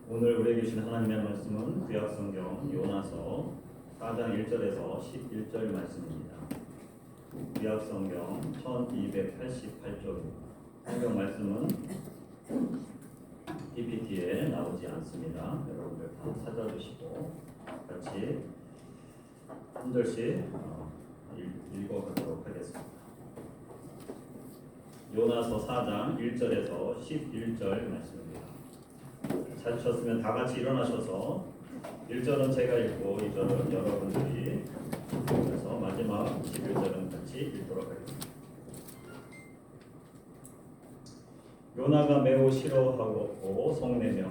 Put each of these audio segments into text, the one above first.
오늘 우리에게 주신 하나님의 말씀은 구약성경 요나서 4장 1절에서 11절 말씀입니다. 구약성경 1288쪽입니다. 성경 말씀은 PPT에 나오지 않습니다. 여러분들 다 찾아주시고 같이 한 절씩 읽어가도록 하겠습니다. 요나서 4장 1절에서 11절 말씀입니다. 찾으셨으면 다 같이 일어나셔서 1절은 제가 읽고 2절은 여러분들이, 그래서 마지막 11절은 같이 읽도록 하겠습니다. 요나가 매우 싫어하고 성내며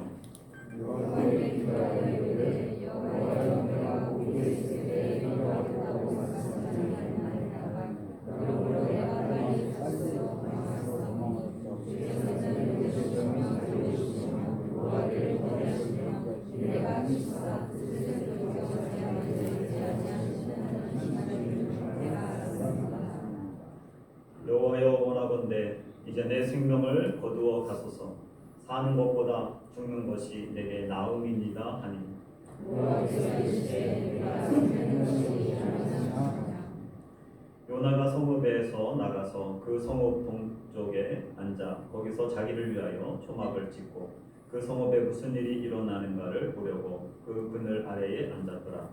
여호와여 원하건대 이제 내 생명을 거두어 가소서. 사는 것보다 죽는 것이 내게 나음이니이다 하니 요나가 성읍에서 나가서 그 성읍 동쪽에 앉아 거기서 자기를 위하여 초막을 짓고 그 성읍에 무슨 일이 일어나는가를 보려고 그 그늘 아래에 앉았더라.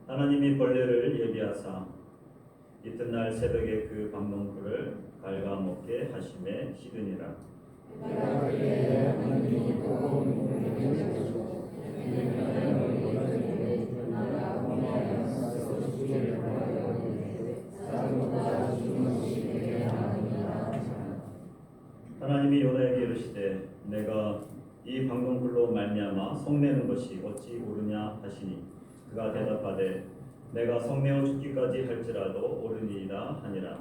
하나님이 벌레를 예비하사 이튿날 새벽에 그 박농풀을 갉아먹게 하심에 시드니라. 하나님이 요나에게 이르시되 내가 이 박농풀로 말미암아 성내는 것이 어찌 오르냐 하시니 그가 대답하되 내가 성내어 죽기까지 할지라도 오르니이다 하니라.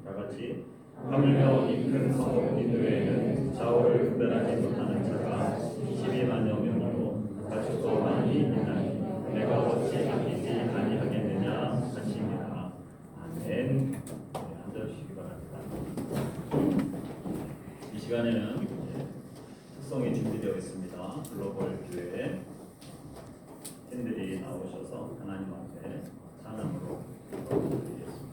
다같이 하물며 이 큰 성읍 니느웨에는 좌우를 구별하지 못하는 자가 12만여 명이고 가축도 많이 있나니 내가 어찌 아끼지 아니하겠느냐 하시니라. 아멘. 앉아주시기 바랍니다. 이 시간에는 특송이 준비되어 있습니다. 글로벌 교회 팀들이 나오셔서 하나님 앞에 찬양으로 드리겠습니다.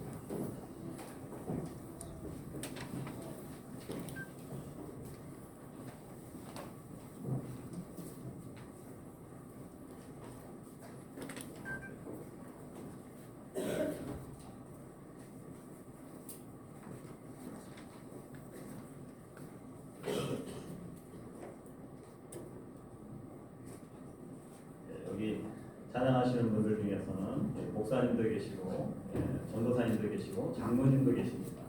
여기 찬양하시는 분들 중에서는 목사님도 계시고 전도사님도 계시고 장로님도 계십니다.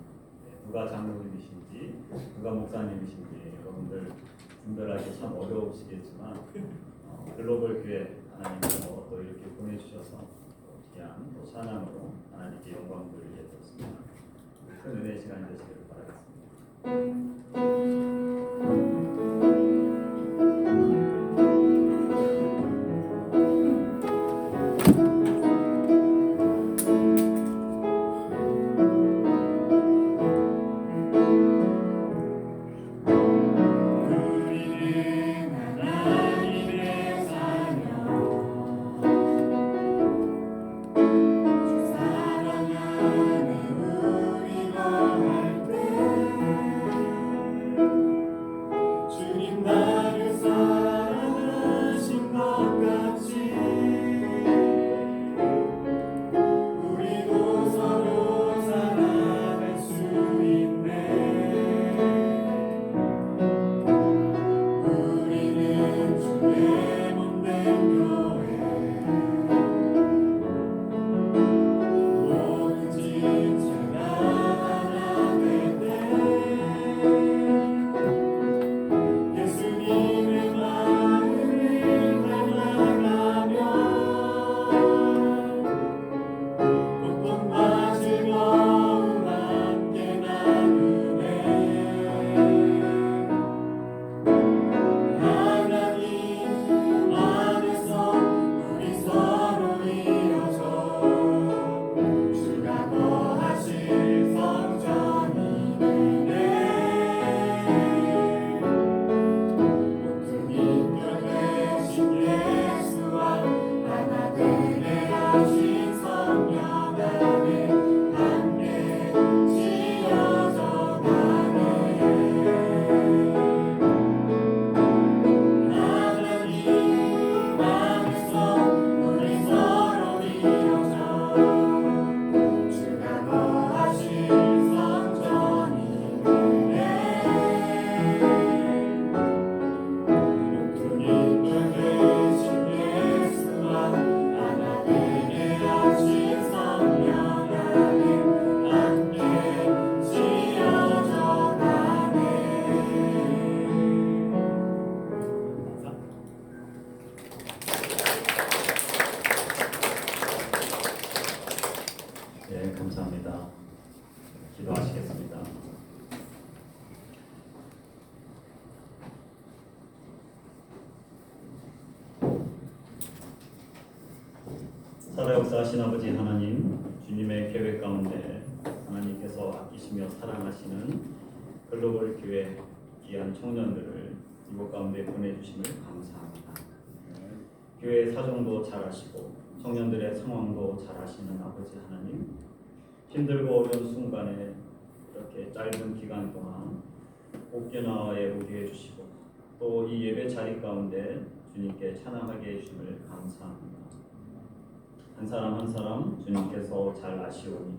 누가 장로님이신지 누가 목사님이신지 여러분들 분별하기 참 어려우시겠지만 글로벌 교회 하나님께서 또 이렇게 보내주셔서 귀한 또 찬양으로 하나님께 영광 돌리게 되었습니다. 큰 은혜의 시간이 되시기를 바라겠습니다. 감사합니다. 기도하시겠습니다. 살아 역사하신 아버지 하나님, 주님의 계획 가운데 하나님께서 아끼시며 사랑하시는 글로벌 교회 귀한 청년들을 이곳 가운데 보내주심을 감사합니다. 교회의 사정도 잘 아시고 청년들의 상황도 잘 아시는 아버지 하나님, 힘들고 어려운 순간에 이렇게 짧은 기간 동안 옥교나와에 오게 해주시고 또 이 예배 자리 가운데 주님께 찬양하게 해주심을 감사합니다. 한 사람 한 사람 주님께서 잘 아시오니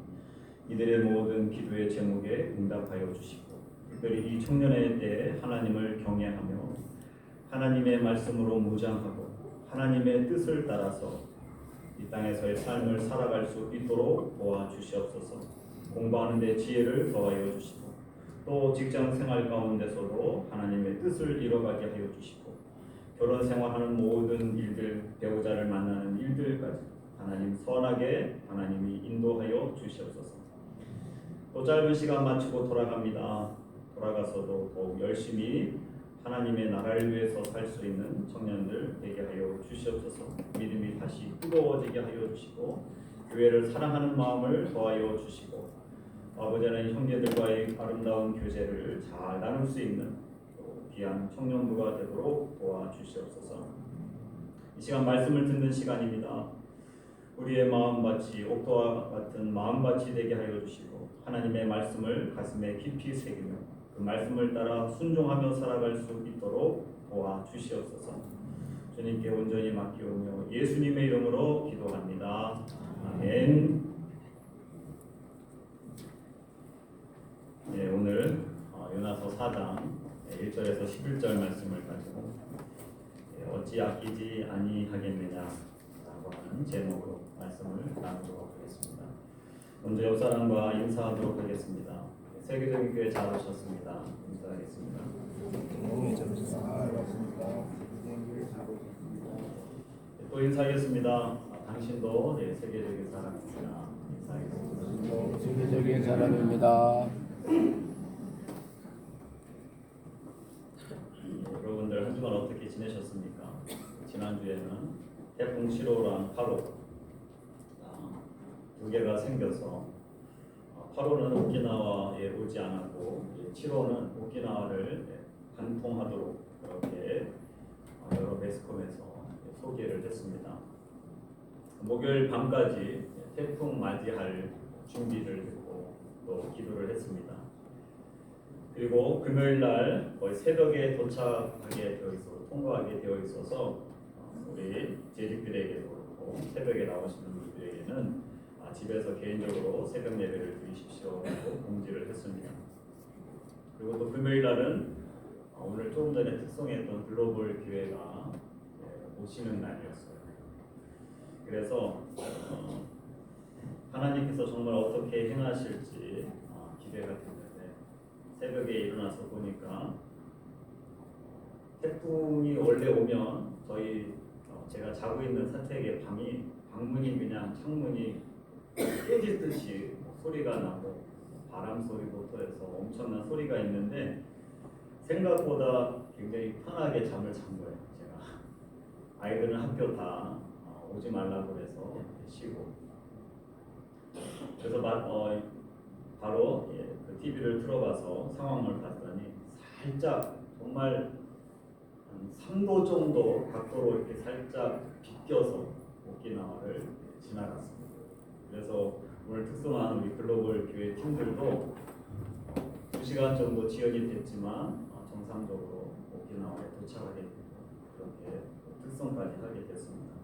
이들의 모든 기도의 제목에 응답하여 주시고 특별히 이 청년의 때에 하나님을 경외하며 하나님의 말씀으로 무장하고 하나님의 뜻을 따라서 이 땅에서의 삶을 살아갈 수 있도록 도와주시옵소서. 공부하는 데 지혜를 더하여 주시고 또 직장 생활 가운데서도 하나님의 뜻을 이뤄가게 하여 주시고 결혼 생활하는 모든 일들, 배우자를 만나는 일들까지 하나님 선하게 하나님이 인도하여 주시옵소서. 또 짧은 시간 마치고 돌아갑니다. 돌아가서도 더욱 열심히 하나님의 나라를 위해서 살 수 있는 청년들 되게 하여 주시옵소서. 믿음이 다시 뜨거워지게 하여 주시고 교회를 사랑하는 마음을 더하여 주시고 아버지는 형제들과의 아름다운 교제를 잘 나눌 수 있는 또 귀한 청년부가 되도록 도와주시옵소서. 이 시간 말씀을 듣는 시간입니다. 우리의 마음밭이 옥토와 같은 마음밭이 되게 하여 주시고 하나님의 말씀을 가슴에 깊이 새기며 그 말씀을 따라 순종하며 살아갈 수 있도록 도와주시옵소서. 주님께 온전히 맡기오며 예수님의 이름으로 기도합니다. 아멘. 네, 오늘 요나서 4장 1절에서 11절 말씀을 가지고 어찌 아끼지 아니하겠느냐라고 하는 제목으로 말씀을 나누도록 하겠습니다. 먼저 옆사람과 인사하도록 하겠습니다. 세계적인 교회 잘 오셨습니다. 인사하겠습니다. 또 인사하겠습니다. 당신도 세계적인 사람입니다. 인사하겠습니다. 세계적인 사람입니다. 여러분들 한 주간 어떻게 지내셨습니까? 지난주에는 태풍 7호랑 8호 두 개가 생겨서 8호는 오키나와에 오지 않았고 7호는 오키나와를 관통하도록 그렇게 여러 매스컴에서 소개를 했습니다. 목요일 밤까지 태풍 맞이할 준비를 했고 또 기도를 했습니다. 그리고 금요일 날 거의 새벽에 도착하게 되어 있어 통과하게 되어 있어서 우리 재직들에게도 그렇고 새벽에 나오시는 분들에게는 집에서 개인적으로 새벽 예배를 드리십시오라고 공지를 했습니다. 그리고 또 금요일 날은 오늘 조금 전에 특송했던 글로벌 교회가 오시는 날이었어요. 그래서 하나님께서 정말 어떻게 행하실지 기대가 됐는데 새벽에 일어나서 보니까 태풍이 원래 오면 제가 자고 있는 사택의 방문이 그냥 창문이 깨지듯이 소리가 나고 바람 소리부터 해서 엄청난 소리가 있는데 생각보다 굉장히 편하게 잠을 잔 거예요. 제가 아이들은 학교 다 오지 말라고 해서 쉬고 그래서 바로 그 TV를 틀어봐서 상황을 봤더니 살짝 정말 한 3도 정도 각도로 이렇게 살짝 비껴서 오키나와를 지나갔습니다. 그래서 오늘 특성한 우리 글로벌 교회 팀들도 2시간 정도 지연이 됐지만 정상적으로 오키나와에 도착하게 되고 그렇게 특성까지 하게 됐습니다.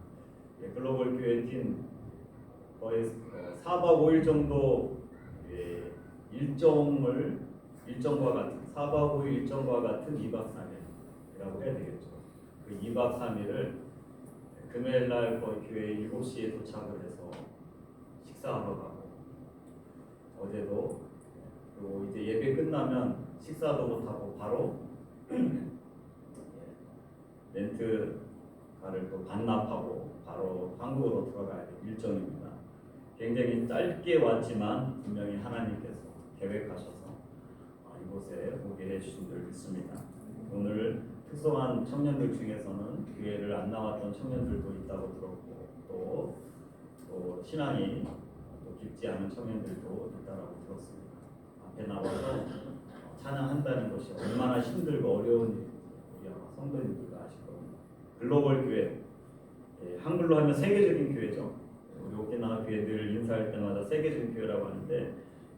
글로벌 교회 팀 거의 4박 5일 정도 일정과 같은 4박 5일 일정과 같은 2박 3일이라고 해야 되겠죠. 그 2박 3일을 금요일 날 거의 교회 7시에 도착을 해서 식사하러 가고 어제도 그리고 이제 예배 끝나면 식사도 못하고 바로 렌트카를 또 반납하고 바로 한국으로 들어가야 될 일정입니다. 굉장히 짧게 왔지만 분명히 하나님께서 계획하셔서 이곳에 오게 해주신 줄 믿습니다. 오늘 특성한 청년들 중에서는 교회를 안 나왔던 청년들도 있다고 들었고 또 신앙이 또 깊지 않은 청년들도 있다고 들었습니다. 앞에 나와서 찬양한다는 것이 얼마나 힘들고 어려운 일인지 우리 아마 성도님들도 아실 겁니다. 글로벌 교회, 한글로 하면 세계적인 교회죠. 우리 오키나와 교회들 인사할 때마다 세계적인 교회라고 하는데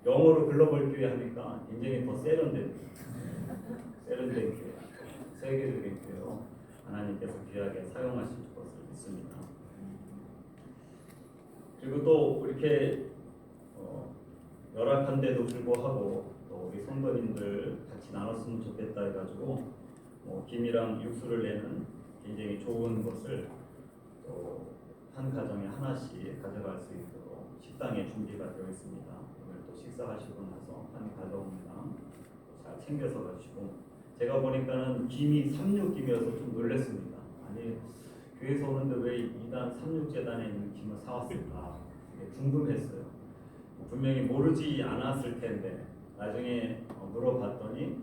영어로 글로벌 교회 하니까 굉장히 더 세련된 교회, 세계적인 교회로 하나님께서 귀하게 사용하실 것을 믿습니다. 그리고 또 이렇게 열악한데도 불구하고 또 우리 성도님들 같이 나눴으면 좋겠다 해가지고 김이랑 육수를 내는 굉장히 좋은 것을 또 한 가정에 하나씩 가져갈 수 있도록 식당에 준비가 되어 있습니다. 오늘 또 식사하시고 나서 한 가정이랑 잘 챙겨서 가시고 제가 보니까는 김이 삼육김이어서 좀 놀랐습니다. 아니 교회에서 오는데 왜 2단 삼육재단에 있는 김을 사왔을까 궁금했어요. 분명히 모르지 않았을 텐데 나중에 물어봤더니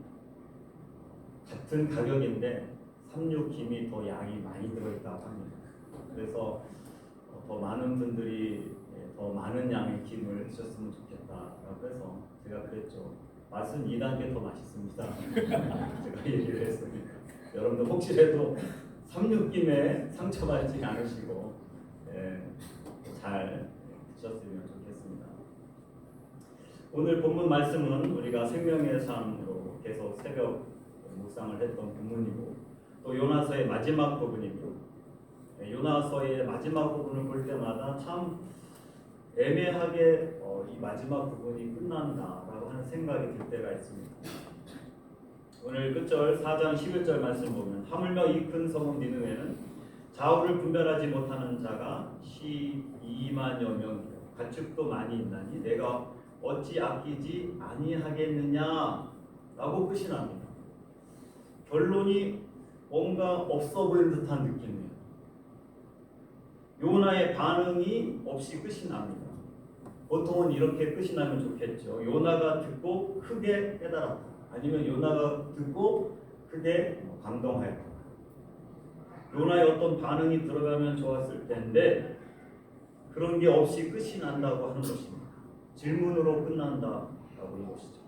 같은 가격인데 삼육김이 더 양이 많이 들어있다고 합니다. 그래서 더 많은 분들이 더 많은 양의 김을 드셨으면 좋겠다라고 해서 제가 그랬죠. 맛은 2단계 더 맛있습니다. 제가 얘기를 했으니까 여러분들 혹시라도 삼육김에 상처받지 않으시고 잘 드셨으면 좋겠습니다. 오늘 본문 말씀은 우리가 생명의 삶으로 계속 새벽 묵상을 했던 본문이고 또 요나서의 마지막 부분이고 요나서의 마지막 부분을 볼 때마다 참 애매하게 이 마지막 부분이 끝난다라고 하는 생각이 들 때가 있습니다. 오늘 끝절 4장 11절 말씀 보면 하물며 이 큰 성읍 니느웨는 좌우를 분별하지 못하는 자가 12만여 명이요 가축도 많이 있나니 내가 어찌 아끼지 아니하겠느냐라고 끝이 납니다. 결론이 뭔가 없어 보이는 듯한 느낌이에요. 요나의 반응이 없이 끝이 납니다. 보통은 이렇게 끝이 나면 좋겠죠. 요나가 듣고 크게 깨달았다. 아니면 요나가 듣고 크게 감동하였다. 요나의 어떤 반응이 들어가면 좋았을 텐데 그런 게 없이 끝이 난다고 하는 것입니다. 질문으로 끝난다라고 하는 것이죠.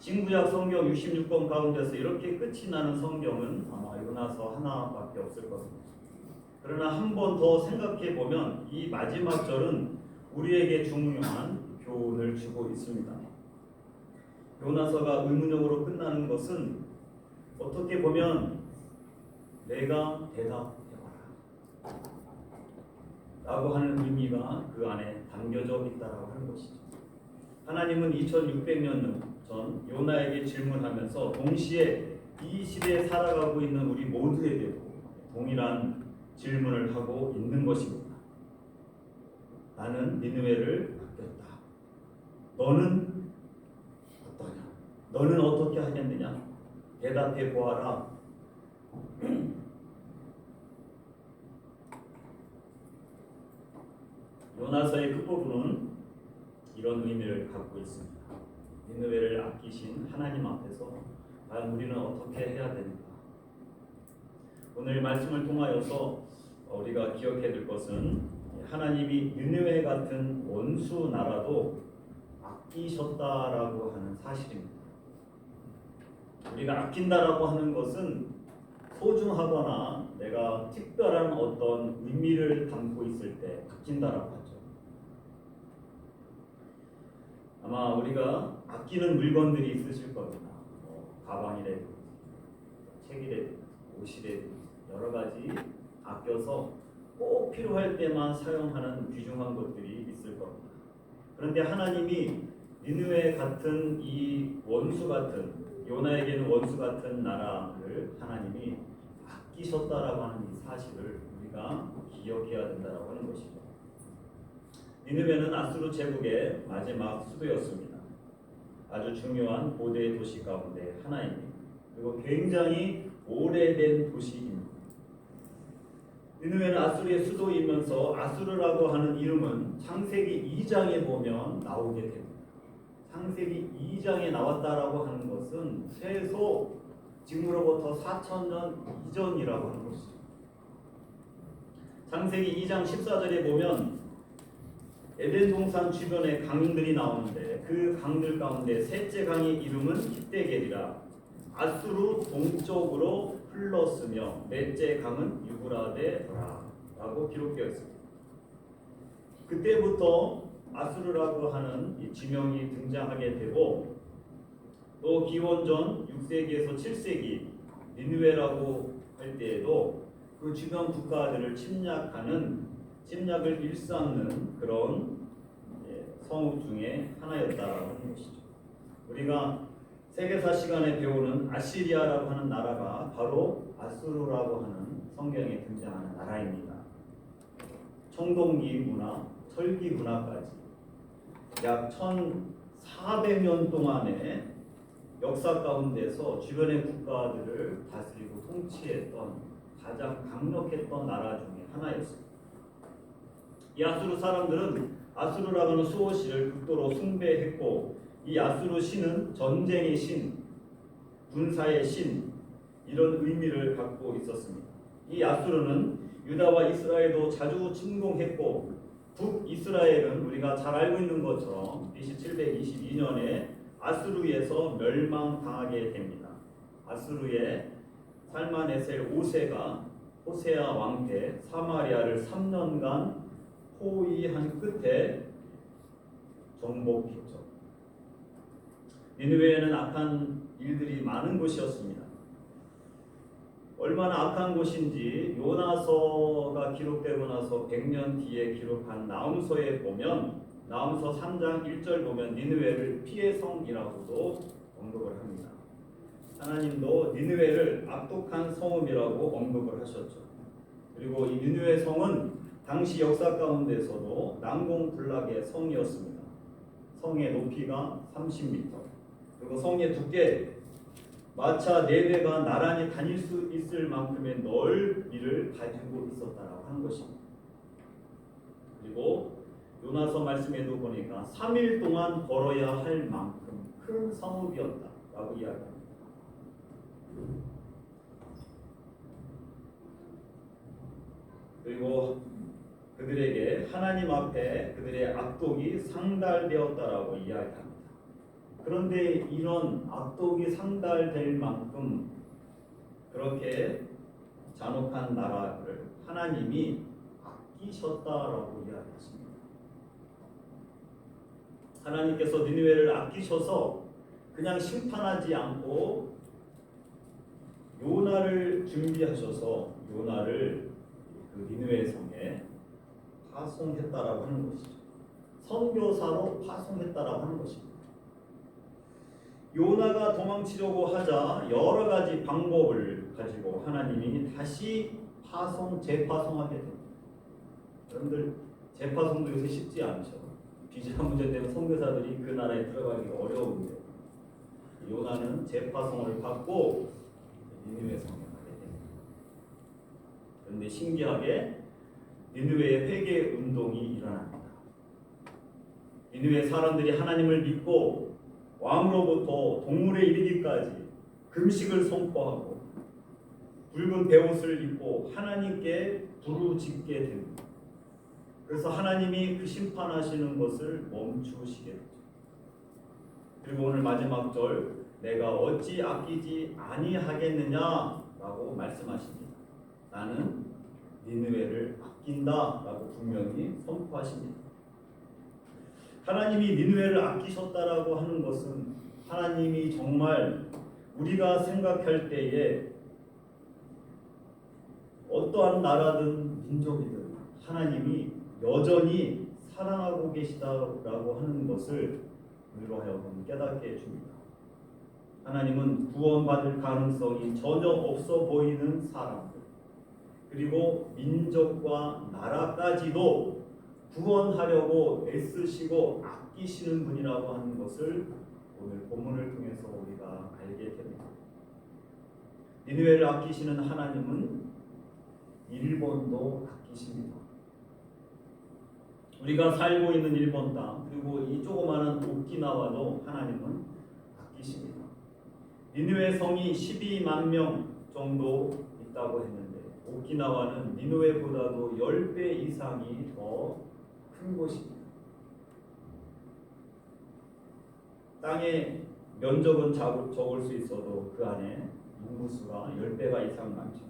신구약 성경 66권 가운데서 이렇게 끝이 나는 성경은 아마 요나서 하나밖에 없을 겁니다. 그러나 한 번 더 생각해 보면 이 마지막 절은 우리에게 중요한 교훈을 주고 있습니다. 요나서가 의문형으로 끝나는 것은 어떻게 보면 내가 대답해봐라 라고 하는 의미가 그 안에 담겨져 있다고 하는 것이죠. 하나님은 2600년 전 요나에게 질문하면서 동시에 이 시대에 살아가고 있는 우리 모두에게도 동일한 질문을 하고 있는 것입니다. 나는 니느웨를 아꼈다. 너는 어떠냐? 너는 어떻게 하겠느냐? 대답해 보아라. 요나서의 끝부분은 이런 의미를 갖고 있습니다. 니느웨를 아끼신 하나님 앞에서 과연 우리는 어떻게 해야 되는가? 오늘 말씀을 통하여서 우리가 기억해야 될 것은 하나님이 니느웨 같은 원수 나라도 아끼셨다라고 하는 사실입니다. 우리가 아낀다라고 하는 것은 소중하거나 내가 특별한 어떤 의미를 담고 있을 때 아낀다라고 하죠. 아마 우리가 아끼는 물건들이 있으실 겁니다. 가방이라든지 책이라든지 옷이라든지 여러 가지 아껴서 꼭 필요할 때만 사용하는 귀중한 것들이 있을 겁니다. 그런데 하나님이 니느웨 같은 이 원수 같은 요나에게는 원수 같은 나라를 하나님이 아끼셨다라고 하는 이 사실을 우리가 기억해야 된다라고 하는 것이죠. 니느웨는 아수르 제국의 마지막 수도였습니다. 아주 중요한 고대 도시 가운데 하나입니다. 그리고 굉장히 오래된 도시입니다. 니느웨는 아수르의 수도이면서 아수르라고 하는 이름은 창세기 2장에 보면 나오게 됩니다. 창세기 2장에 나왔다라고 하는 것은 최소 지금으로부터 4,000년 이전이라고 하는 것이죠. 창세기 2장 14절에 보면 에덴 동산 주변에 강들이 나오는데 그 강들 가운데 셋째 강의 이름은 히데겔이라 아수르 동쪽으로 흘렀으며 넷째 강은 유브라데더라 라고 기록되어 있습니다. 그때부터 아수르라고 하는 이 지명이 등장하게 되고 또 기원전 6세기에서 7세기 니느웨라고 할 때에도 그 주변 국가들을 침략을 일삼는 그런 성읍 중에 하나였다라고 하는 것이죠. 우리가 세계사 시간에 배우는 아시리아라고 하는 나라가 바로 아수르라고 하는 성경에 등장하는 나라입니다. 청동기 문화, 철기 문화까지 약 1400년 동안의 역사 가운데서 주변의 국가들을 다스리고 통치했던 가장 강력했던 나라 중에 하나였습니다. 이 아수르 사람들은 아수르라고 하는 수호신을 극도로 숭배했고 이 아수르 신은 전쟁의 신, 군사의 신 이런 의미를 갖고 있었습니다. 이 아수르는 유다와 이스라엘도 자주 침공했고 북이스라엘은 우리가 잘 알고 있는 것처럼 BC 722년에 아수르에서 멸망당하게 됩니다. 아수르의 살마네셀 5세가 호세아 왕 때 사마리아를 3년간 포위한 끝에 정복했죠. 니느웨에는 악한 일들이 많은 곳이었습니다. 얼마나 악한 곳인지 요나서가 기록되고 나서 100년 뒤에 기록한 나훔서에 보면 나훔서 3장 1절 보면 니느웨를 피의 성이라고도 언급을 합니다. 하나님도 니느웨를 악독한 성읍이라고 언급을 하셨죠. 그리고 이 니느웨 성은 당시 역사 가운데서도 난공불락의 성이었습니다. 성의 높이가 30m, 그리고 성의 두께 마차 4대가 나란히 다닐 수 있을 만큼의 넓이를 가지고 있었다라고 하는 것입니다. 그리고 요나서 말씀에도 보니까 3일 동안 걸어야 할 만큼 큰 성읍이었다라고 이야기합니다. 그리고 그들에게 하나님 앞에 그들의 악독이 상달되었다라고 이야기합니다. 그런데 이런 악독이 상달될 만큼 그렇게 잔혹한 나라를 하나님이 아끼셨다라고 이야기했습니다. 하나님께서 니느웨를 아끼셔서 그냥 심판하지 않고 요나를 준비하셔서 요나를 그 니느웨 성에 파송했다라고 하는 것이죠. 선교사로 파송했다라고 하는 것입니다. 요나가 도망치려고 하자 여러 가지 방법을 가지고 하나님이 다시 재파송하게 됩니다. 여러분들 재파송도 요새 쉽지 않죠. 비자 문제 때문에 선교사들이 그 나라에 들어가기가 어려운데 요나는 재파송을 받고 니느웨 성에 가게 됩니다. 그런데 신기하게 니느웨의 회개 운동이 일어납니다. 니느웨 사람들이 하나님을 믿고 왕으로부터 동물에 이르기까지 금식을 선포하고 붉은 베옷을 입고 하나님께 부르짖게 됩니다. 그래서 하나님이 그 심판하시는 것을 멈추시게 되죠. 그리고 오늘 마지막 절 내가 어찌 아끼지 아니하겠느냐라고 말씀하십니다. 나는 니느웨를 아낀다라고 분명히 선포하십니다. 하나님이 니느웨를 아끼셨다라고 하는 것은 하나님이 정말 우리가 생각할 때에 어떠한 나라든 민족이든 하나님이 여전히 사랑하고 계시다라고 하는 것을 우리로 하여금 깨닫게 해줍니다. 하나님은 구원받을 가능성이 전혀 없어 보이는 사람들 그리고 민족과 나라까지도 구원하려고 애쓰시고 아끼시는 분이라고 하는 것을 오늘 본문을 통해서 우리가 알게 됩니다. 니느웨를 아끼시는 하나님은 일본도 아끼십니다. 우리가 살고 있는 일본 땅 그리고 이 조그마한 오키나와도 하나님은 아끼십니다. 니느웨 성이 12만 명 정도 있다고 했는데 오키나와는 니느웨보다도 10배 이상이 더 큰 곳입니다. 땅의 면적은 적을 수 있어도 그 안에 인구수가 10배가 이상 많죠.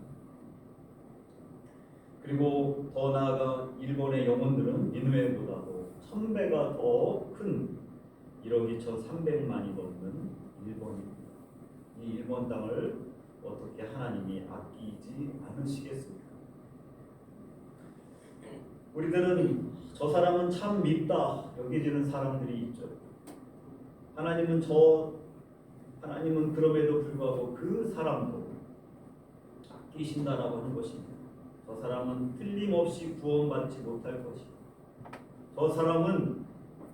그리고 더 나아가 일본의 영혼들은 니느웨보다도 1000배가 더 큰 1억 2,300만이 넘는 일본입니다. 이 일본 땅을 어떻게 하나님이 아끼지 않으시겠습니까? 우리들은 저 사람은 참 밉다 여겨지는 사람들이 있죠. 하나님은 그럼에도 불구하고 그 사람도 아끼신다라고 하는 것입니다. 저 사람은 틀림없이 구원받지 못할 것이다. 저 사람은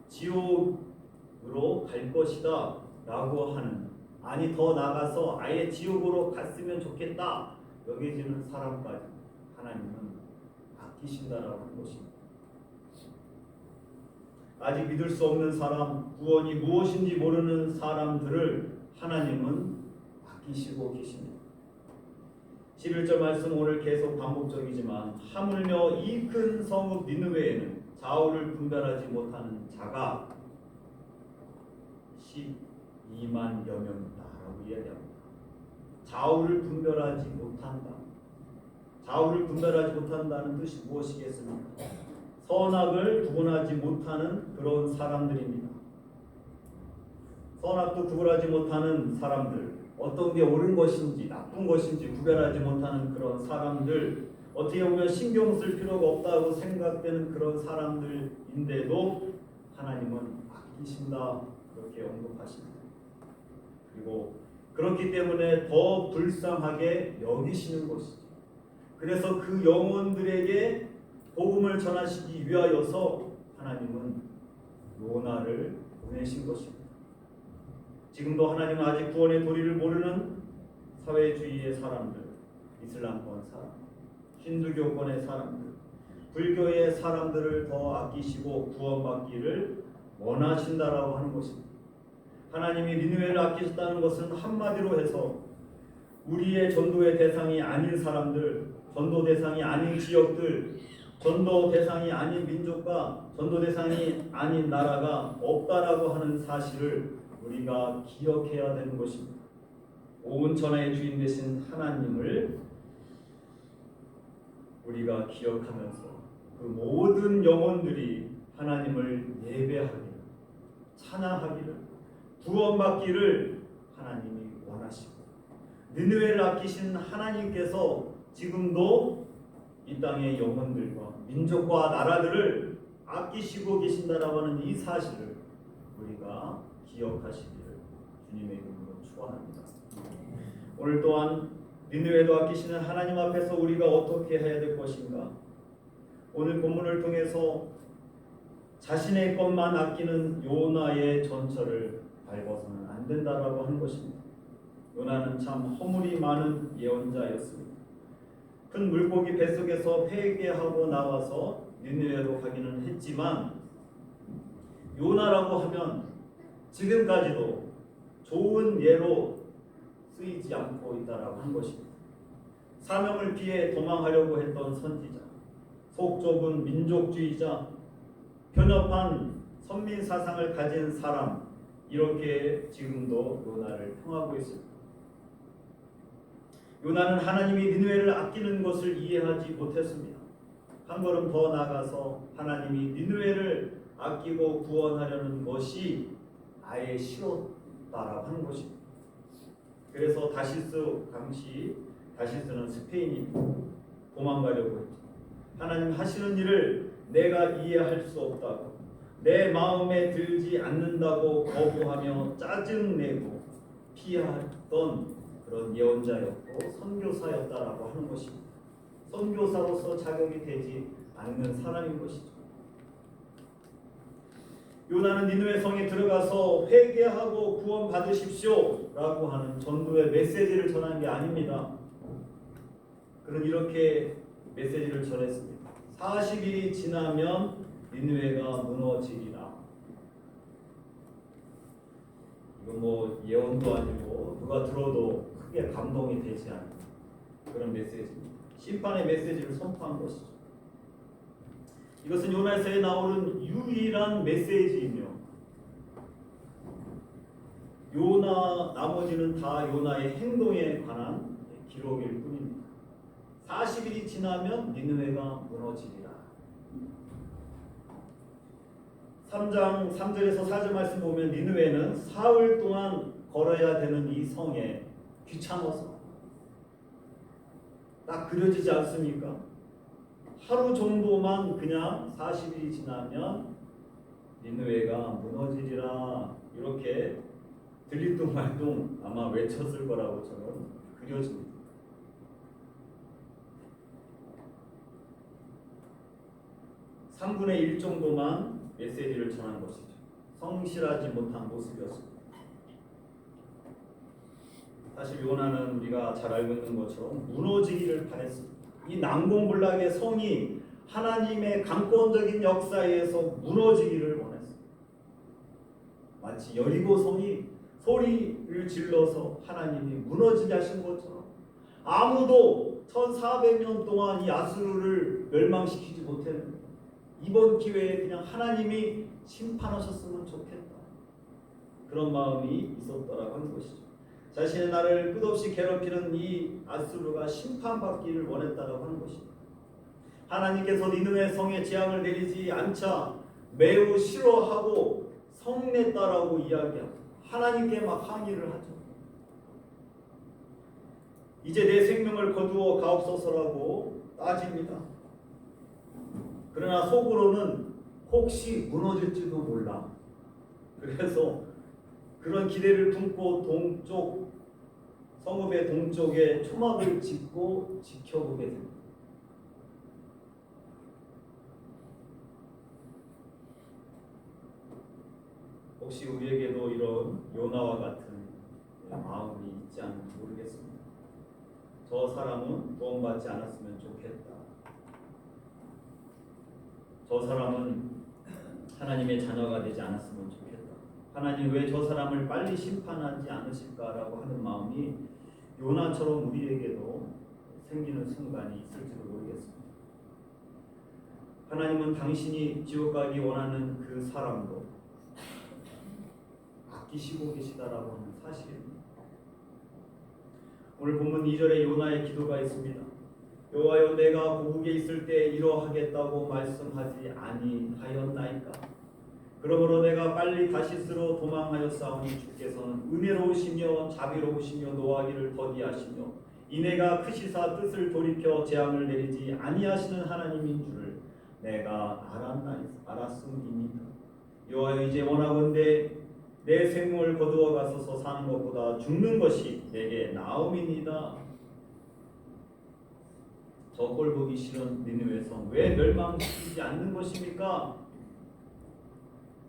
지옥으로 갈 것이다 라고 하는, 아니 더 나가서 아예 지옥으로 갔으면 좋겠다 여겨지는 사람까지 하나님은 아끼신다라고 하는 것입니다. 아직 믿을 수 없는 사람, 구원이 무엇인지 모르는 사람들을 하나님은 아끼시고 계십니다. 11절 말씀 오늘 계속 반복적이지만 하물며 이 큰 성읍 니느웨에는 좌우를 분별하지 못하는 자가 12만여 명이다라고 이야기합니다. 좌우를 분별하지 못한다. 좌우를 분별하지 못한다는 뜻이 무엇이겠습니까? 선악을 구분하지 못하는 그런 사람들입니다. 선악도 구분하지 못하는 사람들, 어떤 게 옳은 것인지 나쁜 것인지 구별하지 못하는 그런 사람들, 어떻게 보면 신경 쓸 필요가 없다고 생각되는 그런 사람들인데도 하나님은 아끼신다 그렇게 언급하십니다. 그리고 그렇기 때문에 더 불쌍하게 여기시는 것이죠. 그래서 그 영혼들에게 복음을 전하시기 위하여서 하나님은 요나를 보내신 것입니다. 지금도 하나님은 아직 구원의 도리를 모르는 사회주의의 사람들, 이슬람권 사람, 힌두교권의 사람들, 불교의 사람들을 더 아끼시고 구원받기를 원하신다라고 하는 것입니다. 하나님이 니느웨를 아끼셨다는 것은 한마디로 해서 우리의 전도의 대상이 아닌 사람들, 전도 대상이 아닌 지역들, 전도 대상이 아닌 민족과 전도 대상이 아닌 나라가 없다라고 하는 사실을 우리가 기억해야 되는 것입니다. 온 천하의 주인 되신 하나님을 우리가 기억하면서 그 모든 영혼들이 하나님을 예배하기를, 찬양하기를, 구원받기를 하나님이 원하시고, 니느웨를 아끼신 하나님께서 지금도 이 땅의 영혼들과 민족과 나라들을 아끼시고 계신다라고 하는 이 사실을 우리가 기억하시기를 주님의 이름으로 축원합니다. 오늘 또한 니느웨도 아끼시는 하나님 앞에서 우리가 어떻게 해야 될 것인가? 오늘 본문을 통해서 자신의 것만 아끼는 요나의 전철을 밟아서는 안 된다라고 하는 것입니다. 요나는 참 허물이 많은 예언자였습니다. 큰 물고기 뱃속에서 회개하고 나와서 니느웨로 가기는 했지만 요나라고 하면 지금까지도 좋은 예로 쓰이지 않고 있다라고 한 것입니다. 사명을 피해 도망하려고 했던 선지자, 속 좁은 민족주의자, 편협한 선민 사상을 가진 사람, 이렇게 지금도 요나를 평하고 있습니다. 요나는 하나님이 니느웨를 아끼는 것을 이해하지 못했습니다. 한 걸음 더 나가서 하나님이 니느웨를 아끼고 구원하려는 것이 아예 싫었다라고 하는 것입니다. 그래서 다시스 당시, 다시스는 스페인입니다. 도망가려고 했죠. 하나님 하시는 일을 내가 이해할 수 없다고, 내 마음에 들지 않는다고 거부하며 짜증내고 피하던 그런 예언자였고 선교사였다라고 하는 것입니다. 선교사로서 자격이 되지 않는 사람인 것이죠. 요나는 니느웨 성에 들어가서 회개하고 구원 받으십시오 라고 하는 전도의 메시지를 전한 게 아닙니다. 그는 이렇게 메시지를 전했습니다. 40일이 지나면 니느웨가 무너지리라. 이건 뭐 예언도 아니고 누가 들어도 크게 감동이 되지 않는 그런 메시지입니다. 심판의 메시지를 선포한 것이죠. 이것은 요나서에 나오는 유일한 메시지이며 요나 나머지는 다 요나의 행동에 관한 기록일 뿐입니다. 40일이 지나면 니느웨가 무너지리라. 3장 3절에서 4절 말씀 보면 니느웨는 사흘 동안 걸어야 되는 이 성에 귀찮아서 딱 그려지지 않습니까? 하루 정도만 그냥 40일이 지나면 니느웨가 무너지리라 이렇게 들리뚱말뚱 아마 외쳤을 거라고 저는 그려집니다. 3분의 1 정도만 메시지를 전한 것이죠. 성실하지 못한 모습이었습니다. 사실 요나는 우리가 잘 알고 있는 것처럼 무너지기를 바랬습니다. 이 난공불락의 성이 하나님의 강권적인 역사에서 무너지기를 원했습니다. 마치 여리고 성이 소리를 질러서 하나님이 무너지게 하신 것처럼 아무도 1400년 동안 이 아수르를 멸망시키지 못했는데 이번 기회에 그냥 하나님이 심판하셨으면 좋겠다. 그런 마음이 있었더라고 하는 것이죠. 자신의 나를 끝없이 괴롭히는 이 아수르가 심판받기를 원했다고 하는 것입니다. 하나님께서 니느웨 성에 재앙을 내리지 않자 매우 싫어하고 성냈다라고 이야기하고 하나님께 막 항의를 하죠. 이제 내 생명을 거두어 가옵소서라고 따집니다. 그러나 속으로는 혹시 무너질지도 몰라. 그래서 그런 기대를 품고 동쪽 성읍의 동쪽에 초막을 짓고 지켜보게 됩니다. 혹시 우리에게도 이런 요나와 같은 마음이 있지 않을지 모르겠습니다. 저 사람은 구원받지 않았으면 좋겠다. 저 사람은 하나님의 자녀가 되지 않았으면 좋겠다. 하나님 왜 저 사람을 빨리 심판하지 않으실까라고 하는 마음이 요나처럼 우리에게도 생기는 순간이 있을지도 모르겠습니다. 하나님은 당신이 지옥 가기 원하는 그 사람도 아끼시고 계시다라고 하는 사실입니다. 오늘 본문 2절에 요나의 기도가 있습니다. 여호와여 내가 고국에 있을 때 이러하겠다고 말씀하지 아니하였나이까. 그러므로 내가 빨리 다시스로 도망하였사오니 주께서는 은혜로우시며 자비로우시며 노하기를 더디하시며 이내가 크시사 뜻을 돌이켜 재앙을 내리지 아니하시는 하나님인 줄을 내가 알았음이니이다. 여호와여 이제 원하건대 내 생명을 거두어 가소서. 사는 것보다 죽는 것이 내게 나음이니이다. 저 꼴 보기 싫은 니느웨 성 왜 멸망시키지 않는 것입니까?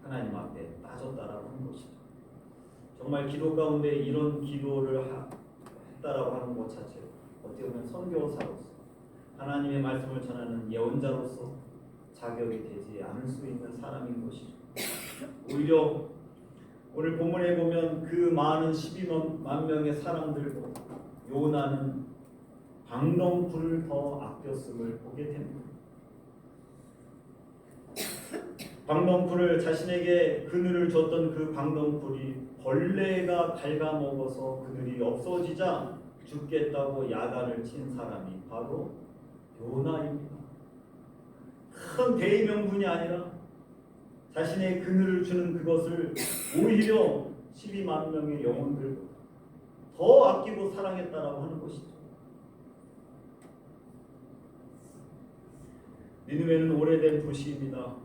하나님 앞에 빠졌다라고 하는 것이죠. 정말 기도 가운데 이런 기도를 했다라고 하는 것 자체로 어떻게 보면 선교사로서 하나님의 말씀을 전하는 예언자로서 자격이 되지 않을 수 있는 사람인 것이죠. 오히려 오늘 본문에 보면 그 많은 12만 명의 사람들도 요나는 방덩불을 더 아꼈음을 보게 됩니다. 방덩불을 자신에게 그늘을 줬던 그 방덩불이 벌레가 갉아먹어서 그늘이 없어지자 죽겠다고 야단을 친 사람이 바로 요나입니다. 큰 대의명분이 아니라 자신의 그늘을 주는 그것을 오히려 12만 명의 영혼들보다 더 아끼고 사랑했다라고 하는 것이죠. 니느웨는 오래된 도시입니다.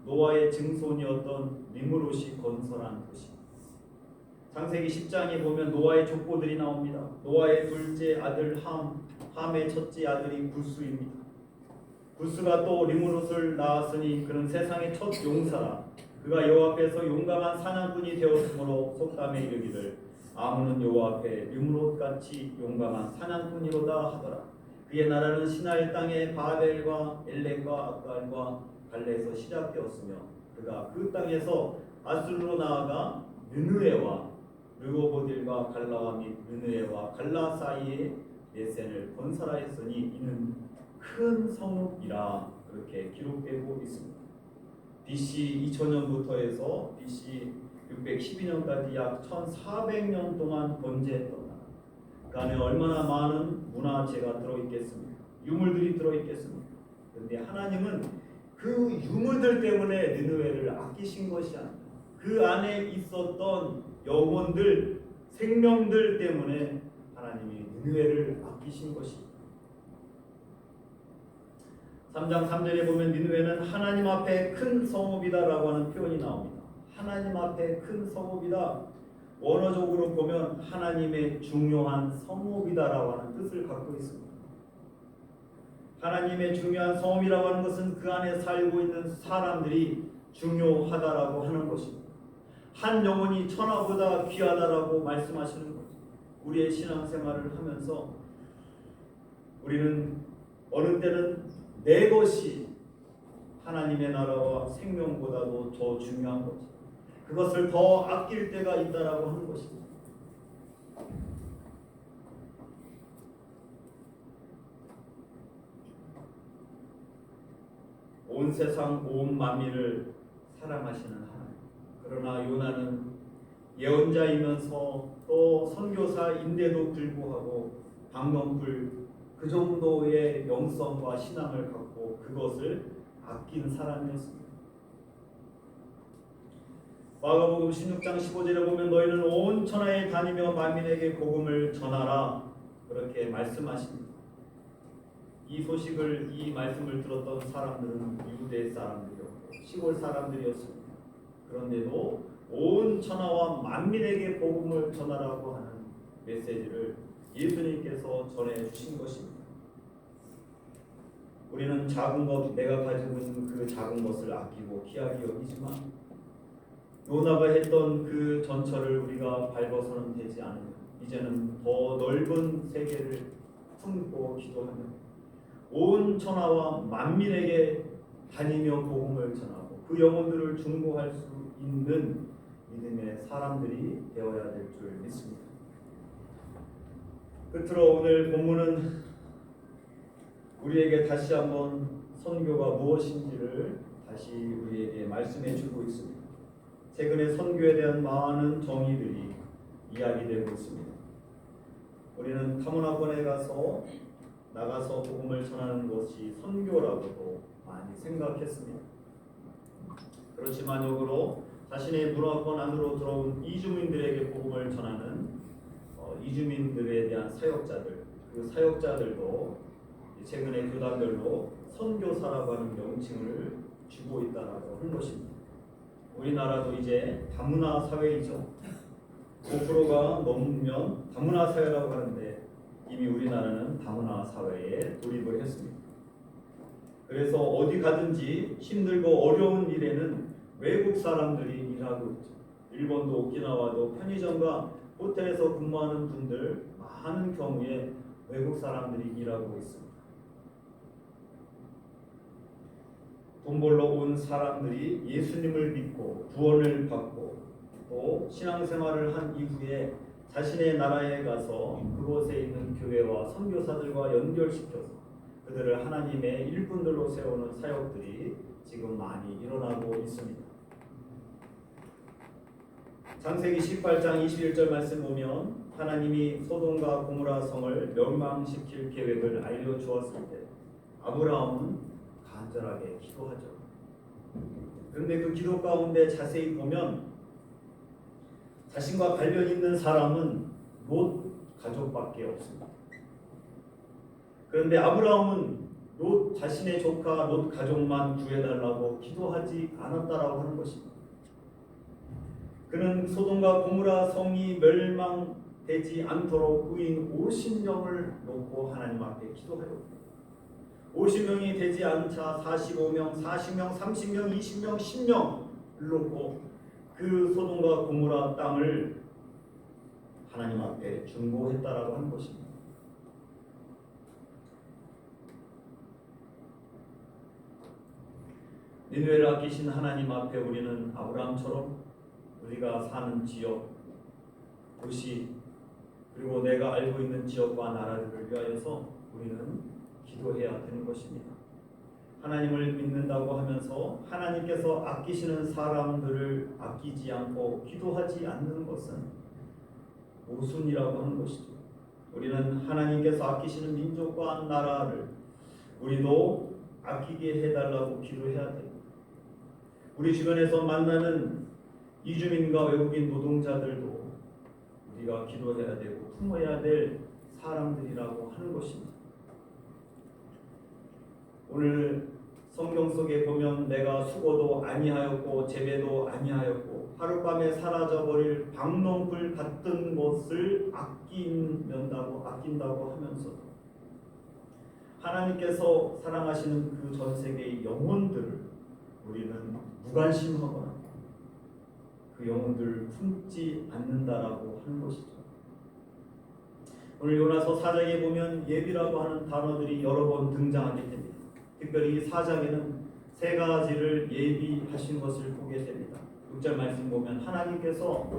노아의 증손이었던 니므롯이 건설한 도시. 창세기 10장에 보면 노아의 족보들이 나옵니다. 노아의 둘째 아들 함의 첫째 아들이 구스입니다. 구스가 또 니므롯을 낳았으니 그는 세상의 첫 용사라. 그가 여호와 앞에서 용감한 사냥꾼이 되었으므로 속담에 이르기를 아무는 여호와 앞에 니므롯같이 용감한 사냥꾼이로다 하더라. 그의 나라는 시나이 땅의 바벨과 엘렉과 악갈과 갈레에서 시작되었으며 그가 그 땅에서 아술로 나아가 느느에와 르고보딜과 갈라와 및 느느에와 갈라 사이에 메센을 건설하였으니 이는 큰 성읍이라 그렇게 기록되고 있습니다. BC 2000년부터 해서 BC 612년까지 약 1400년 동안 건재했던 나라. 그 안에 얼마나 많은 문화재가 들어있겠습니까? 유물들이 들어있겠습니까? 그런데 하나님은 그 유물들 때문에 느느웨를 아끼신 것이 아니라 그 안에 있었던 영혼들, 생명들 때문에 하나님이 느느웨를 아끼신 것입니다. 3장 3절에 보면 니느웨는 하나님 앞에 큰 성읍이다라고 하는 표현이 나옵니다. 하나님 앞에 큰 성읍이다. 원어적으로 보면 하나님의 중요한 성읍이다라고 하는 뜻을 갖고 있습니다. 하나님의 중요한 성읍이라고 하는 것은 그 안에 살고 있는 사람들이 중요하다라고 하는 것입니다. 한 영혼이 천하보다 귀하다라고 말씀하시는 거죠. 우리의 신앙생활을 하면서 우리는 어느 때는 내 것이 하나님의 나라와 생명보다도 더 중요한 거죠. 그것을 더 아낄 때가 있다라고 하는 것입니다. 온 세상 온 만민을 사랑하시는 하나님. 그러나 요나는 예언자이면서 또 선교사인데도 불구하고 방명불 그 정도의 영성과 신앙을 갖고 그것을 아낀 사람이었습니다. 마가복음 16장 15절에 보면 너희는 온 천하에 다니며 만민에게 복음을 전하라 그렇게 말씀하십니다. 이 소식을 이 말씀을 들었던 사람들은 유대 사람들이었고 시골 사람들이었습니다. 그런데도 온 천하와 만민에게 복음을 전하라고 하는 메시지를 예수님께서 전해 주신 것입니다. 우리는 작은 것, 내가 가지고 있는 그 작은 것을 아끼고 귀하게 여기지만 요나가 했던 그 전철을 우리가 밟아서는 되지 않으며 이제는 더 넓은 세계를 품고 기도하며 온 천하와 만민에게 다니며 복음을 전하고 그 영혼들을 중보할 수 있는 믿음의 사람들이 되어야 될 줄 믿습니다. 끝으로 오늘 본문은 우리에게 다시 한번 선교가 무엇인지를 다시 우리에게 말씀해 주고 있습니다. 최근에 선교에 대한 많은 정의들이 이야기되고 있습니다. 우리는 타문화권에 나가서 복음을 전하는 것이 선교라고도 많이 생각했습니다. 그렇지만 역으로 자신의 문화권 안으로 들어온 이주민들에게 복음을 전하는 이주민들에 대한 사역자들, 그 사역자들도 최근에 교단별로 선교사라고 하는 명칭을 주고 있다라고 하는 것입니다. 우리나라도 이제 다문화 사회이죠. 5%가 넘으면 다문화 사회라고 하는데 이미 우리나라는 다문화 사회에 돌입을 했습니다. 그래서 어디 가든지 힘들고 어려운 일에는 외국 사람들이 일하고 있죠. 일본도 오키나와도 편의점과 호텔에서 근무하는 분들 많은 경우에 외국 사람들이 일하고 있습니다. 돈 벌러 온 사람들이 예수님을 믿고 구원을 받고 또 신앙생활을 한 이후에 자신의 나라에 가서 그곳에 있는 교회와 선교사들과 연결시켜서 그들을 하나님의 일꾼들로 세우는 사역들이 지금 많이 일어나고 있습니다. 창세기 18장 21절 말씀 보면 하나님이 소돔과 고모라 성을 멸망시킬 계획을 알려주었을 때 아브라함은 간절하게 기도하죠. 그런데 그 기도 가운데 자세히 보면 자신과 관련 있는 사람은 롯 가족밖에 없습니다. 그런데 아브라함은 롯 자신의 조카 롯 가족만 구해달라고 기도하지 않았다라고 하는 것입니다. 그는 소돔과 고모라 성이 멸망되지 않도록 의인 50명을 놓고 하나님 앞에 기도하였고 50명이 되지 않자 45명, 40명, 30명, 20명, 10명을 놓고 그 소돔과 고모라 땅을 하나님 앞에 중보했다라고 하는 것입니다. 니느웨를 아끼신 하나님 앞에 우리는 아브라함처럼 우리가 사는 지역, 도시, 그리고 내가 알고 있는 지역과 나라들을 위하여서 우리는 기도해야 되는 것입니다. 하나님을 믿는다고 하면서 하나님께서 아끼시는 사람들을 아끼지 않고 기도하지 않는 것은 모순이라고 하는 것이죠. 우리는 하나님께서 아끼시는 민족과 나라를 우리도 아끼게 해달라고 기도해야 됩니다. 우리 주변에서 만나는 이주민과 외국인 노동자들도 우리가 기도해야 되고 품어야 될 사람들이라고 하는 것입니다. 오늘 성경 속에 보면 내가 수고도 아니하였고 재배도 아니하였고 하룻밤에 사라져버릴 박농풀 같은 것을 아낀다고 하면서도 하나님께서 사랑하시는 그 전 세계의 영혼들을 우리는 무관심하거나 그 영혼들을 품지 않는다라고 하는 것이죠. 오늘 요나서 4장에 보면 예비라고 하는 단어들이 여러 번 등장하게 됩니다. 특별히 4장에는 세 가지를 예비하신 것을 보게 됩니다. 6절 말씀 보면 하나님께서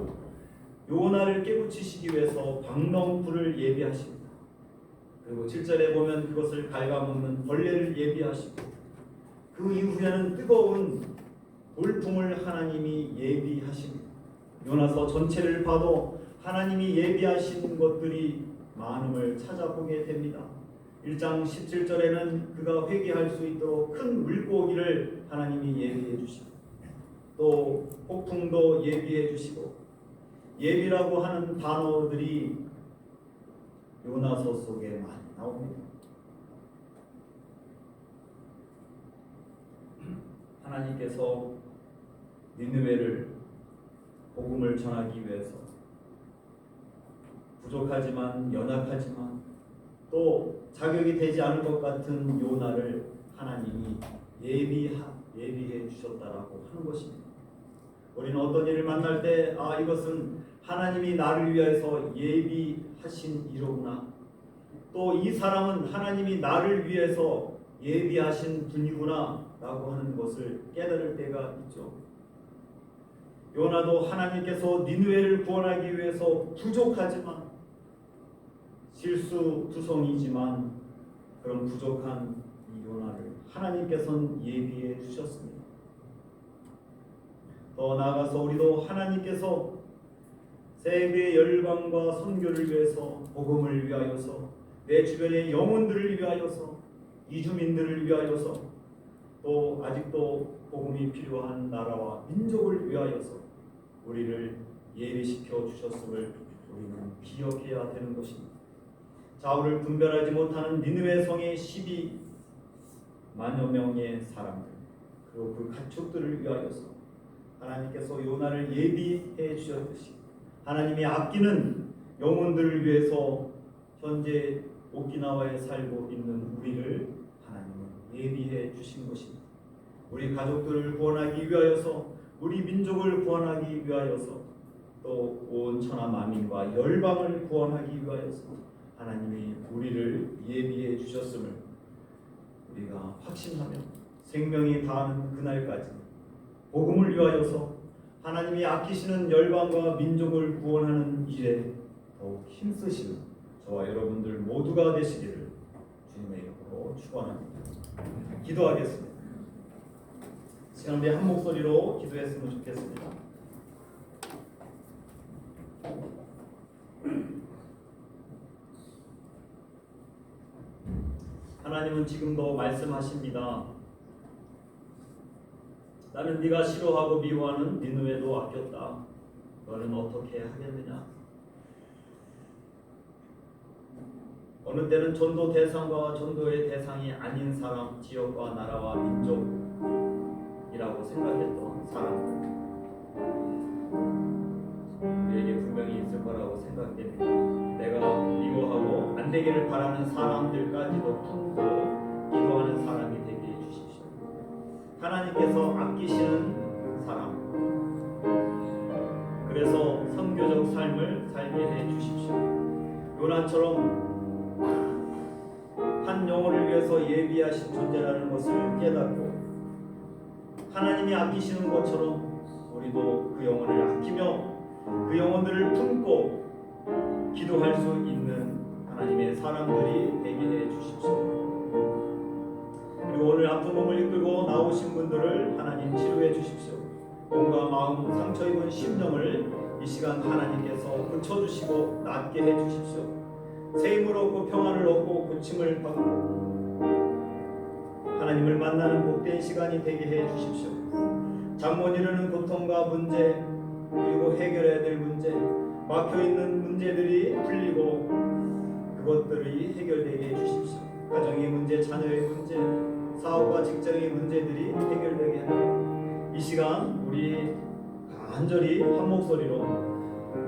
요나를 깨우치시기 위해서 박농풀을 예비하십니다. 그리고 7절에 보면 그것을 갉아먹는 벌레를 예비하시고 그 이후에는 뜨거운 돌풍을 하나님이 예비하십니다. 요나서 전체를 봐도 하나님이 예비하신 것들이 많음을 찾아보게 됩니다. 1장 17절에는 그가 회개할 수 있도록 큰 물고기를 하나님이 예비해 주시고 또 폭풍도 예비해 주시고 예비라고 하는 단어들이 요나서 속에 많이 나옵니다. 하나님께서 니느웨를 복음을 전하기 위해서 부족하지만 연약하지만 또 자격이 되지 않을 것 같은 요나를 하나님이 예비해 주셨다라고 하는 것입니다. 우리는 어떤 일을 만날 때 이것은 하나님이 나를 위해서 예비하신 일이구나. 또 이 사람은 하나님이 나를 위해서 예비하신 분이구나 라고 하는 것을 깨달을 때가 있죠. 요나도 하나님께서 니느웨를 구원하기 위해서 부족하지만 실수투성이지만 그런 부족한 이 요나를 하나님께서는 예비해 주셨습니다. 더 나아가서 우리도 하나님께서 세계 열방과 선교를 위해서 복음을 위하여서 내 주변의 영혼들을 위하여서 이주민들을 위하여서 또 아직도 복음이 필요한 나라와 민족을 위하여서 우리를 예비시켜 주셨음을 우리는 기억해야 되는 것입니다. 좌우를 분별하지 못하는 니느웨 성의 12만여 명의 사람들 그리고 그 가축들을 위하여서 하나님께서 요나를 예비해 주셨듯이 하나님이 아끼는 영혼들을 위해서 현재 오키나와에 살고 있는 우리를 하나님은 예비해 주신 것입니다. 우리 가족들을 구원하기 위하여서 우리 민족을 구원하기 위하여서 또 온 천하 만민과 열방을 구원하기 위하여서 하나님이 우리를 예비해 주셨음을 우리가 확신하며 생명이 다하는 그날까지 복음을 위하여서 하나님이 아끼시는 열방과 민족을 구원하는 일에 더욱 힘쓰시는 저와 여러분들 모두가 되시기를 주님의 이름으로 축원합니다. 기도하겠습니다. 시간 우리 한 목소리로 기도했으면 좋겠습니다. 하나님은 지금도 말씀하십니다. 나는 네가 싫어하고 미워하는 니느웨도 아꼈다. 너는 어떻게 하겠느냐? 어느 때는 전도 대상과 전도의 대상이 아닌 사람, 지역과 나라와 민족이라고 생각했던 사람들 우리에게 분명히 있을 거라고 생각됩니다. 내가 미워하고 안 되기를 바라는 사람들까지도 품고 기도하는 사람이 되게 해주십시오. 하나님께서 아끼시는 사람, 그래서 선교적 삶을 살게 해주십시오. 요나처럼 한 영혼을 위해서 예비하신 존재라는 것을 깨닫고 하나님이 아끼시는 것처럼 우리도 그 영혼을 아끼며 그 영혼들을 품고 기도할 수 있는 하나님의 사람들이 되게 해 주십시오. 그리고 오늘 아픈 몸을 이끌고 나오신 분들을 하나님 치료해 주십시오. 몸과 마음 상처 입은 심령을 이 시간 하나님께서 고쳐주시고 낫게 해 주십시오. 새 힘을 얻고 평안을 얻고 고침을 받고 하나님을 만나는 복된 시간이 되게 해 주십시오. 잠 못 이루는 고통과 문제, 그리고 해결해야 될 문제, 막혀있는 문제들이 풀리고 그것들이 해결되게 해 주십시오. 가정의 문제, 자녀의 문제, 사업과 직장의 문제들이 해결되게 하라. 이 시간 우리 간절히 한 목소리로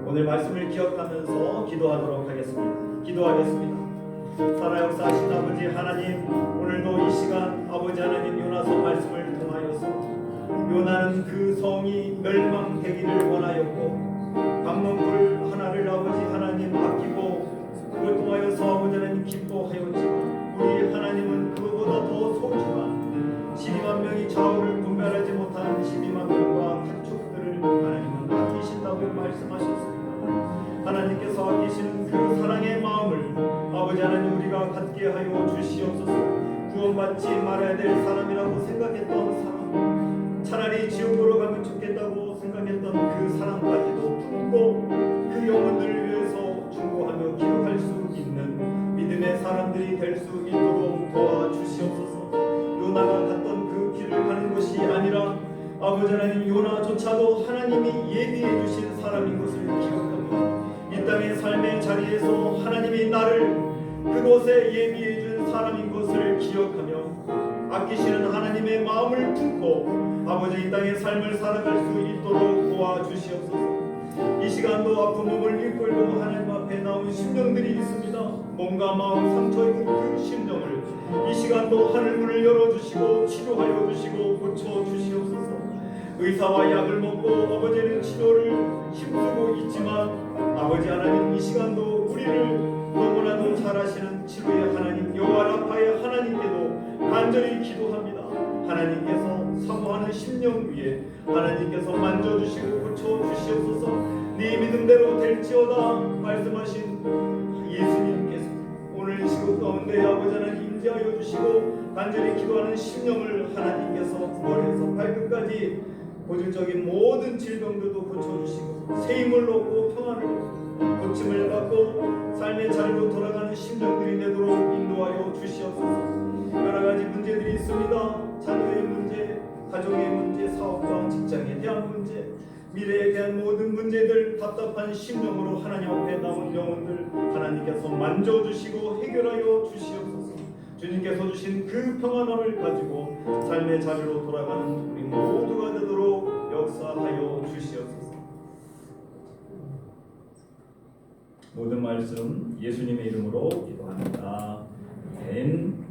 오늘 말씀을 기억하면서 기도하도록 하겠습니다. 기도하겠습니다. 살아역사하신 아버지 하나님, 오늘도 이 시간 아버지 하나님 요나서 말씀을 통하여서 요나는 그 성이 멸망되기를 원하였고 강문불 하나를 아버지 하나님 아끼고 그걸 통하여서 아버지 하나님 기뻐하였지만 우리 하나님은 그보다 더 소중한 12만 명이 좌우를 분별하지 못하는 12만 명과 가축들을 하나님은 아끼신다고 말씀하셨습니다. 하나님께서 아끼시는 그 사랑의 마음을 아버지 하나님 우리가 갖게 하여 주시옵소서. 구원받지 말아야 될 사람이라고 생각했던 사람, 차라리 지옥으로 가면 좋겠다고 생각했던 그 사람까지도 품고 그 영혼들을 위해서 중보하며 기도할 수 있는 믿음의 사람들이 될 수 있도록 도와주시옵소서. 요나가 갔던 그 길을 가는 것이 아니라 아버지 하나님 요나조차도 하나님이 예비해 주신 사람인 것을 기억하며 이 땅의 삶의 자리에서 하나님이 나를 그곳에 예비해 준 사람인 것을 기억하며 아끼시는 하나님의 마음을 품고 아버지 이 땅의 삶을 살아갈 수 있도록 도와주시옵소서. 이 시간도 아픈 몸을 이끌고 하나님 앞에 나온 심령들이 있습니다. 몸과 마음 상처 입은 그 심령을 이 시간도 하늘문을 열어주시고 치료하여 주시고 고쳐주시옵소서. 의사와 약을 먹고 아버지는 치료를 힘쓰고 있지만 아버지 하나님 이 시간도 우리를 너무나도 잘 아시는 치료의 하나님 여호와 라파의 하나님께도 간절히 기도합니다. 하나님께서 사모하는 심령 위에 하나님께서 만져주시고 고쳐주시옵소서. 네 믿음대로 될지어다 말씀하신 예수님께서 오늘 이 시국 가운데 아버지 하나님 임재하여 주시고 간절히 기도하는 심령을 하나님께서 머리에서 발끝까지 고질적인 모든 질병들도 고쳐주시고 새 힘을 얻고 평안을 얻고 고침을 받고 삶의 자리로 돌아가는 심령들이 되도록 인도하여 주시옵소서. 여러 가지 문제들이 있습니다. 자녀의 문제, 가정의 문제, 사업과 직장에 대한 문제, 미래에 대한 모든 문제들 답답한 심령으로 하나님 앞에 나온 영혼들 하나님께서 만져주시고 해결하여 주시옵소서. 주님께서 주신 그 평안함을 가지고 삶의 자리로 돌아가는 우리 모두가 되도록 역사하여 주시옵소서. 모든 말씀 예수님의 이름으로 기도합니다. 아멘.